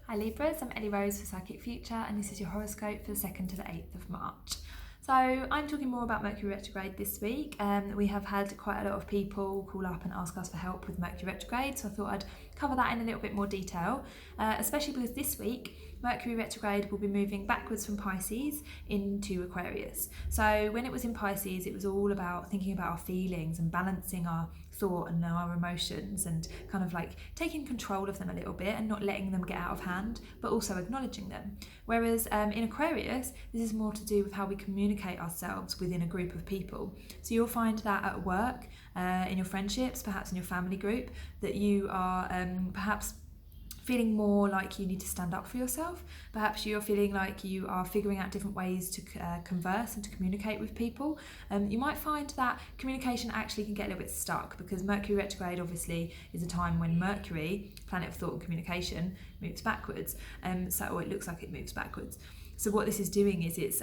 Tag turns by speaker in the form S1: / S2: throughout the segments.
S1: Hi Libras, I'm Ellie Rose for Psychic Future and this is your horoscope for the 2nd to the 8th of March. So I'm talking more about Mercury Retrograde this week. We have had quite a lot of people call up and ask us for help with Mercury Retrograde, so I thought I'd cover that in a little bit more detail, especially because this week Mercury Retrograde will be moving backwards from Pisces into Aquarius. So when it was in Pisces, it was all about thinking about our feelings and balancing our thought and our emotions and kind of like taking control of them a little bit and not letting them get out of hand, but also acknowledging them. Whereas in Aquarius, this is more to do with how we communicate ourselves within a group of people. So you'll find that at work, in your friendships, perhaps in your family group, that you are perhaps feeling more like you need to stand up for yourself. Perhaps you're feeling like you are figuring out different ways to converse and to communicate with people. You might find that communication actually can get a little bit stuck because Mercury retrograde obviously is a time when Mercury, planet of thought and communication, moves backwards. Or it looks like it moves backwards. So what this is doing is it's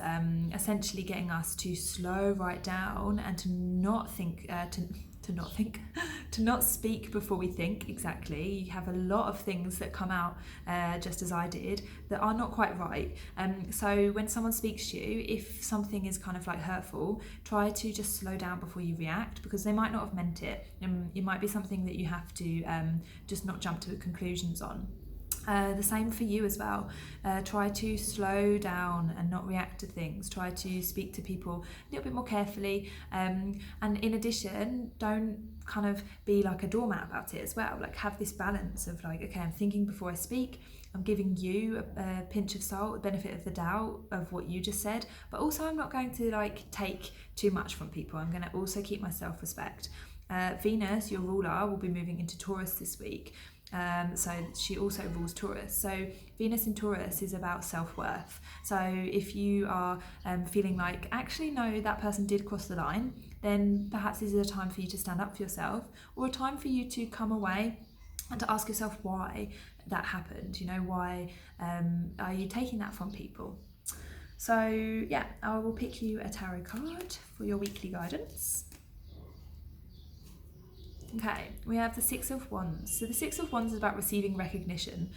S1: essentially getting us to slow right down and to not think, to not speak before we think. Exactly. You have a lot of things that come out, just as I did, that are not quite right. So when someone speaks to you, if something is kind of like hurtful, try to just slow down before you react because they might not have meant it. It might be something that you have to just not jump to conclusions on. The same for you as well. Try to slow down and not react to things. Try to speak to people a little bit more carefully. And in addition, don't kind of be like a doormat about it as well. Like have this balance of like, okay, I'm thinking before I speak. I'm giving you a pinch of salt, the benefit of the doubt of what you just said. But also I'm not going to like take too much from people. I'm going to also keep my self-respect. Venus, your ruler, will be moving into Taurus this week. So she also rules Taurus. So Venus in Taurus is about self-worth. So if you are feeling like, actually no, that person did cross the line, then perhaps this is a time for you to stand up for yourself, or a time for you to come away and to ask yourself why that happened. You know, why are you taking that from people? So yeah, I will pick you a tarot card for your weekly guidance. Okay, we have the Six of Wands. So the Six of Wands is about receiving recognition.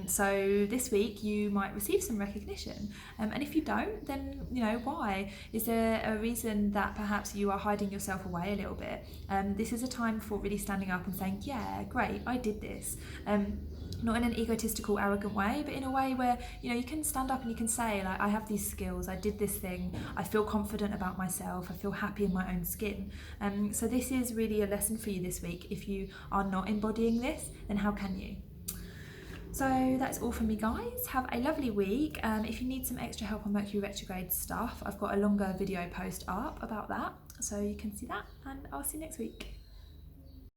S1: So this week you might receive some recognition. And if you don't, then, you know, why? Is there a reason that perhaps you are hiding yourself away a little bit? This is a time for really standing up and saying, yeah, great, I did this. Not in an egotistical, arrogant way, but in a way where, you know, you can stand up and you can say, like, I have these skills, I did this thing, I feel confident about myself, I feel happy in my own skin. So this is really a lesson for you this week. If you are not embodying this, then how can you? So that's all from me, guys. Have a lovely week. If you need some extra help on Mercury retrograde stuff, I've got a longer video post up about that, so you can see that, and I'll see you next week.